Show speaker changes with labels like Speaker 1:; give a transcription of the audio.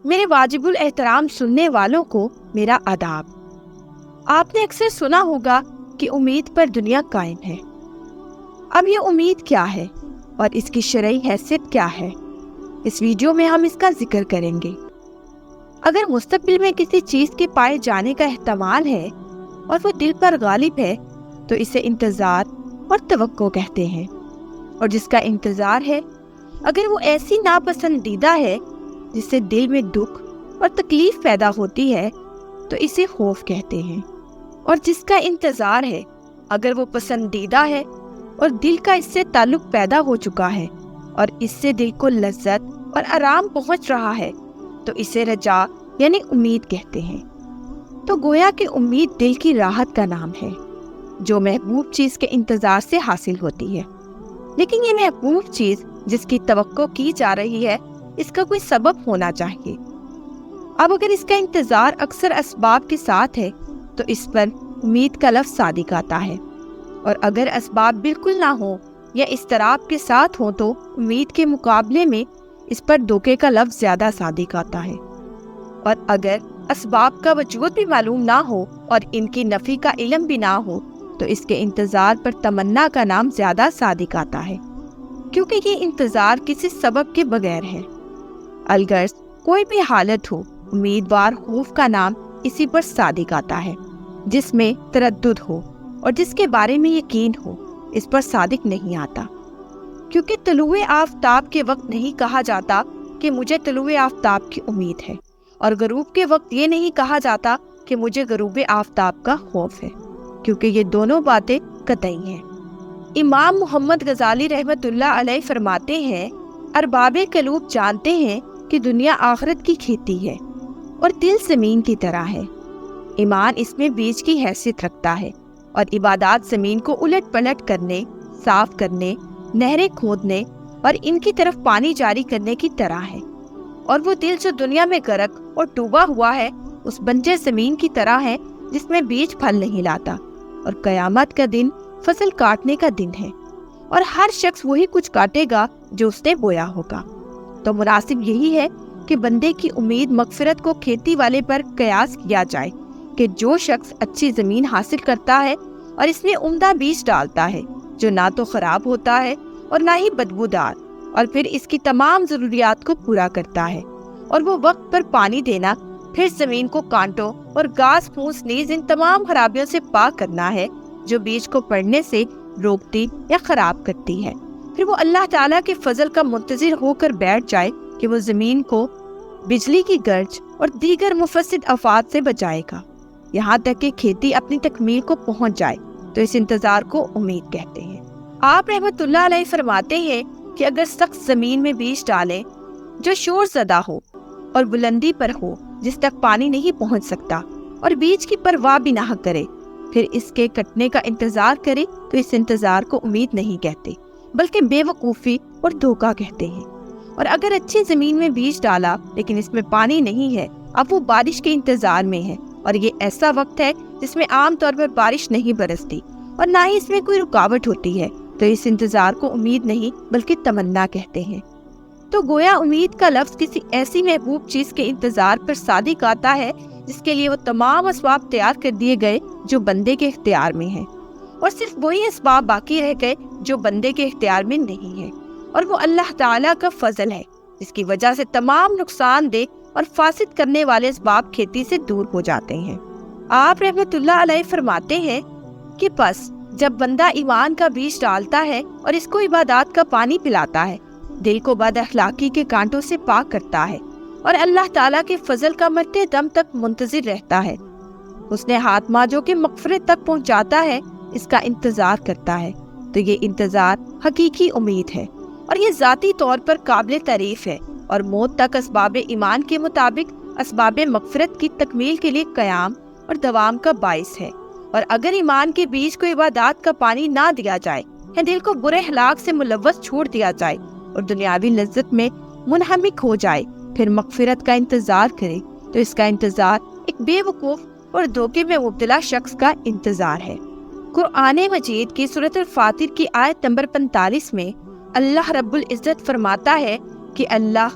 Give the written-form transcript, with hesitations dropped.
Speaker 1: میرے واجب الاحترام سننے والوں کو میرا آداب۔ آپ نے اکثر سنا ہوگا کہ امید پر دنیا قائم ہے۔ اب یہ امید کیا ہے اور اس کی شرعی حیثیت کیا ہے، اس ویڈیو میں ہم اس کا ذکر کریں گے۔ اگر مستقبل میں کسی چیز کے پائے جانے کا احتمال ہے اور وہ دل پر غالب ہے تو اسے انتظار اور توقع کہتے ہیں، اور جس کا انتظار ہے اگر وہ ایسی ناپسندیدہ ہے جس سے دل میں دکھ اور تکلیف پیدا ہوتی ہے تو اسے خوف کہتے ہیں، اور جس کا انتظار ہے اگر وہ پسندیدہ ہے اور دل کا اس سے تعلق پیدا ہو چکا ہے اور اس سے دل کو لذت اور آرام پہنچ رہا ہے تو اسے رجا یعنی امید کہتے ہیں۔ تو گویا کہ امید دل کی راحت کا نام ہے جو محبوب چیز کے انتظار سے حاصل ہوتی ہے، لیکن یہ محبوب چیز جس کی توقع کی جا رہی ہے اس کا کوئی سبب ہونا چاہیے۔ اب اگر اس کا انتظار اکثر اسباب کے ساتھ ہے تو اس پر امید کا لفظ صادق آتا ہے، اور اگر اسباب بالکل نہ ہوں یا اضطراب کے ساتھ ہوں تو امید کے مقابلے میں اس پر دھوکے کا لفظ زیادہ صادق آتا ہے، اور اگر اسباب کا وجود بھی معلوم نہ ہو اور ان کی نفی کا علم بھی نہ ہو تو اس کے انتظار پر تمنا کا نام زیادہ صادق آتا ہے، کیونکہ یہ انتظار کسی سبب کے بغیر ہے۔ الغرض کوئی بھی حالت ہو، امیدوار خوف کا نام اسی پر صادق آتا ہے۔ جس میں تردد ہو اور جس کے بارے میں یقین ہو اس پر صادق نہیں آتا، کیونکہ طلوع آفتاب کے وقت نہیں کہا جاتا کہ مجھے طلوع آفتاب کی امید ہے، اور غروب کے وقت یہ نہیں کہا جاتا کہ مجھے غروب آفتاب کا خوف ہے، کیونکہ یہ دونوں باتیں قطعی ہیں۔ امام محمد غزالی رحمۃ اللہ علیہ فرماتے ہیں، ارباب قلوب جانتے ہیں کہ دنیا آخرت کی کھیتی ہے اور دل زمین کی طرح ہے۔ ایمان اس میں بیج کی حیثیت رکھتا ہے اور عبادات زمین کو الٹ پلٹ کرنے، صاف کرنے، نہریں کھودنے اور ان کی طرف پانی جاری کرنے کی طرح ہے، اور وہ دل جو دنیا میں غرق اور ڈوبا ہوا ہے اس بنجر زمین کی طرح ہے جس میں بیج پھل نہیں لاتا، اور قیامت کا دن فصل کاٹنے کا دن ہے، اور ہر شخص وہی کچھ کاٹے گا جو اس نے بویا ہوگا۔ تو مناسب یہی ہے کہ بندے کی امید مغفرت کو کھیتی والے پر قیاس کیا جائے کہ جو شخص اچھی زمین حاصل کرتا ہے اور اس میں عمدہ بیج ڈالتا ہے جو نہ تو خراب ہوتا ہے اور نہ ہی بدبودار، اور پھر اس کی تمام ضروریات کو پورا کرتا ہے، اور وہ وقت پر پانی دینا، پھر زمین کو کانٹوں اور گھاس پھوس نیز ان تمام خرابیوں سے پاک کرنا ہے جو بیج کو پڑنے سے روکتی یا خراب کرتی ہے۔ پھر وہ اللہ تعالیٰ کے فضل کا منتظر ہو کر بیٹھ جائے کہ وہ زمین کو بجلی کی گرج اور دیگر مفسد آفات سے بچائے گا، یہاں تک کہ کھیتی اپنی تکمیل کو پہنچ جائے، تو اس انتظار کو امید کہتے ہیں۔ آپ رحمت اللہ علیہ فرماتے ہیں کہ اگر سخت زمین میں بیج ڈالیں جو شور زدہ ہو اور بلندی پر ہو جس تک پانی نہیں پہنچ سکتا، اور بیج کی پرواہ بھی نہ کرے، پھر اس کے کٹنے کا انتظار کرے تو اس انتظار کو امید نہیں کہتے بلکہ بے وقوفی اور دھوکہ کہتے ہیں۔ اور اگر اچھی زمین میں بیج ڈالا لیکن اس میں پانی نہیں ہے، اب وہ بارش کے انتظار میں ہے، اور یہ ایسا وقت ہے جس میں عام طور پر بارش نہیں برستی اور نہ ہی اس میں کوئی رکاوٹ ہوتی ہے، تو اس انتظار کو امید نہیں بلکہ تمنا کہتے ہیں۔ تو گویا امید کا لفظ کسی ایسی محبوب چیز کے انتظار پر صادق آتا ہے جس کے لیے وہ تمام اسباب تیار کر دیے گئے جو بندے کے اختیار میں ہیں، اور صرف وہی اسباب باقی رہ گئے جو بندے کے اختیار میں نہیں ہے، اور وہ اللہ تعالیٰ کا فضل ہے جس کی وجہ سے تمام نقصان دہ اور فاسد کرنے والے اسباب کھیتی سے دور ہو جاتے ہیں۔ آپ رحمت اللہ علیہ فرماتے ہیں کہ پس جب بندہ ایمان کا بیج ڈالتا ہے اور اس کو عبادات کا پانی پلاتا ہے، دل کو بد اخلاقی کے کانٹوں سے پاک کرتا ہے اور اللہ تعالیٰ کے فضل کا مرتے دم تک منتظر رہتا ہے، اس نے ہاتھ جو کہ مغفرت تک پہنچاتا ہے اس کا انتظار کرتا ہے، تو یہ انتظار حقیقی امید ہے، اور یہ ذاتی طور پر قابل تعریف ہے، اور موت تک اسباب ایمان کے مطابق اسباب مغفرت کی تکمیل کے لیے قیام اور دوام کا باعث ہے۔ اور اگر ایمان کے بیج کو عبادات کا پانی نہ دیا جائے یا دل کو برے اخلاق سے ملوث چھوڑ دیا جائے اور دنیاوی لذت میں منہمک ہو جائے، پھر مغفرت کا انتظار کرے تو اس کا انتظار ایک بے وقوف اور دھوکے میں مبتلا شخص کا انتظار ہے۔ قرآن مجید کی سورۃ الفاتر کی آیت نمبر 45 میں اللہ رب العزت فرماتا ہے کہ اللہ